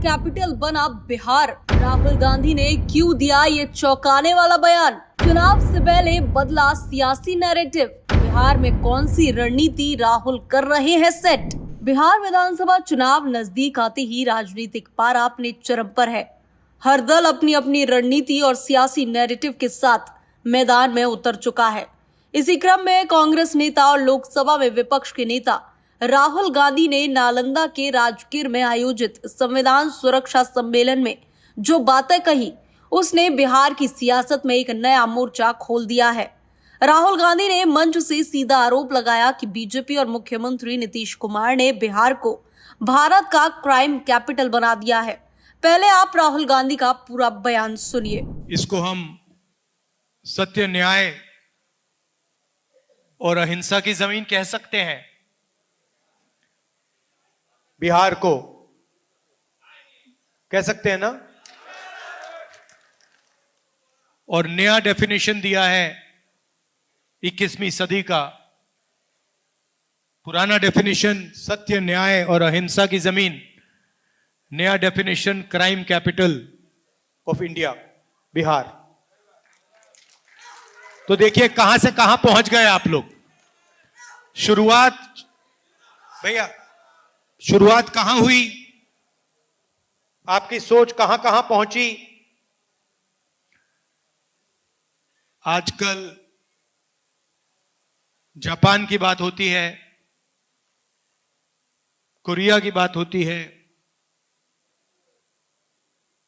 Capital बना बिहार। राहुल गांधी ने क्यों दिया ये चौंकाने वाला बयान? चुनाव से पहले बदला सियासी नैरेटिव। बिहार में कौन सी रणनीति राहुल कर रहे हैं सेट? बिहार विधानसभा चुनाव नजदीक आते ही राजनीतिक पारा अपने चरम पर है। हर दल अपनी अपनी रणनीति और सियासी नैरेटिव के साथ मैदान में उतर चुका है। इसी क्रम में कांग्रेस नेता और लोकसभा में विपक्ष के नेता राहुल गांधी ने नालंदा के राजगीर में आयोजित संविधान सुरक्षा सम्मेलन में जो बातें कही, उसने बिहार की सियासत में एक नया मोर्चा खोल दिया है। राहुल गांधी ने मंच से सीधा आरोप लगाया कि बीजेपी और मुख्यमंत्री नीतीश कुमार ने बिहार को भारत का क्राइम कैपिटल बना दिया है। पहले आप राहुल गांधी का पूरा बयान सुनिए। इसको हम सत्य, न्याय और अहिंसा की जमीन कह सकते हैं। बिहार को कह सकते हैं ना। और नया डेफिनेशन दिया है 21वीं सदी का। पुराना डेफिनेशन सत्य, न्याय और अहिंसा की जमीन, नया definition crime capital of India, Bihar. तो देखिए कहां से कहां पहुंच गए आप लोग। शुरुआत कहां हुई, आपकी सोच कहां कहां पहुंची। आजकल जापान की बात होती है, कोरिया की बात होती है,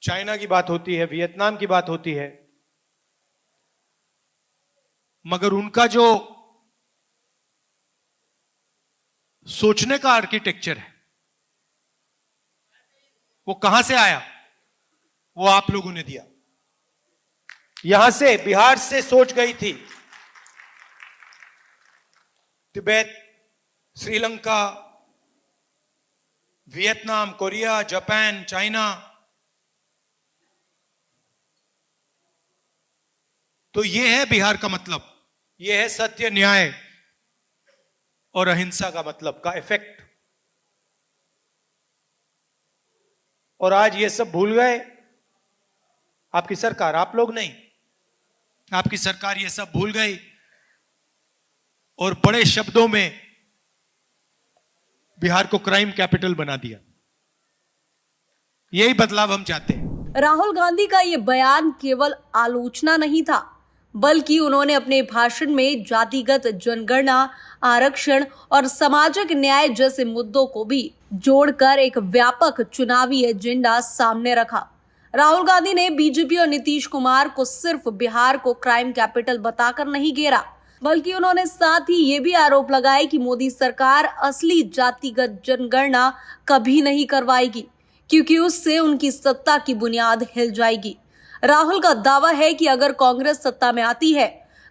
चाइना की बात होती है, वियतनाम की बात होती है, मगर उनका जो सोचने का आर्किटेक्चर है वो कहां से आया? वो आप लोगों ने दिया। यहां से, बिहार से सोच गई थी। Tibet, Sri Lanka, Vietnam, Korea, Japan, China. तो ये है बिहार का मतलब, ये है सत्य, न्याय और अहिंसा का मतलब, का इफेक्ट। और आज ये सब भूल गए आपकी सरकार, आप लोग नहीं। आपकी सरकार ये सब भूल गई और बड़े शब्दों में बिहार को क्राइम कैपिटल बना दिया। यही बदलाव हम चाहते हैं। राहुल गांधी का ये बयान केवल आलोचना नहीं था, बल्कि उन्होंने अपने भाषण में जातिगत जनगणना, आरक्षण और सामाजिक न्याय जैसे मुद्दों को भी जोड़कर एक व्यापक चुनावी एजेंडा सामने रखा। राहुल गांधी ने बीजेपी और नीतीश कुमार को सिर्फ बिहार को क्राइम कैपिटल बताकर नहीं घेरा, बल्कि उन्होंने साथ ही ये भी आरोप लगाए कि मोदी सरकार असली जातिगत जनगणना कभी नहीं करवाएगी, क्योंकि उससे उनकी सत्ता की बुनियाद हिल जाएगी। राहुल का दावा है कि अगर कांग्रेस सत्ता में आती है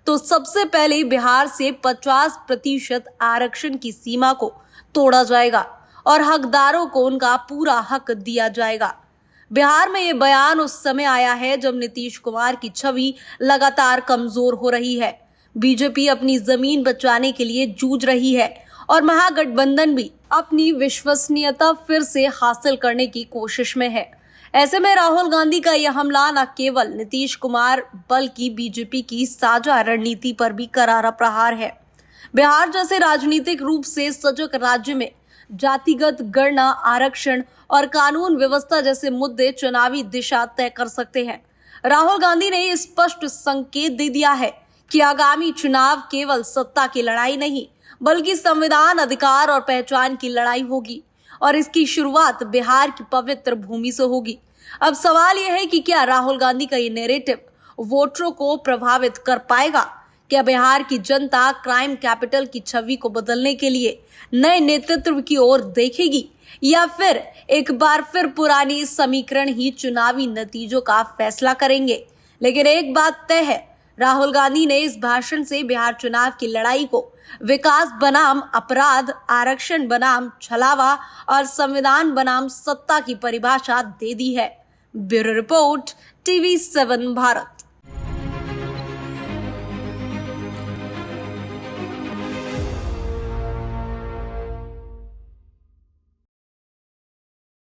तो सबसे पहले बिहार से 50% आरक्षण की सीमा को तोड़ा जाएगा और हकदारों को उनका पूरा हक दिया जाएगा। बिहार में ये बयान उस समय आया है जब नीतीश कुमार की छवि लगातार कमजोर हो रही है। बीजेपी अपनी जमीन बचाने के लिए जूझ रही है और महागठबंधन भी अपनी विश्वसनीयता फिर से हासिल करने की कोशिश में है। ऐसे में राहुल गांधी का यह हमला न केवल नीतीश कुमार बल्कि बीजेपी की साझा रणनीति पर भी करारा प्रहार है। बिहार जैसे राजनीतिक रूप से सजग राज्य में जातिगत गणना, आरक्षण और कानून व्यवस्था जैसे मुद्दे चुनावी दिशा तय कर सकते हैं। राहुल गांधी ने स्पष्ट संकेत दे दिया है कि आगामी चुनाव केवल सत्ता की लड़ाई नहीं, बल्कि संविधान, अधिकार और पहचान की लड़ाई होगी और इसकी शुरुआत बिहार की पवित्र भूमि से होगी। अब सवाल यह है कि क्या राहुल गांधी का ये नैरेटिव वोटरों को प्रभावित कर पाएगा? क्या बिहार की जनता क्राइम कैपिटल की छवि को बदलने के लिए नए नेतृत्व की ओर देखेगी, या फिर एक बार फिर पुरानी समीकरण ही चुनावी नतीजों का फैसला करेंगे? लेकिन एक बात तय है, राहुल गांधी ने इस भाषण से बिहार चुनाव की लड़ाई को विकास बनाम अपराध, आरक्षण बनाम छलावा और संविधान बनाम सत्ता की परिभाषा दे दी है। Bureau report, TV7 Bharat.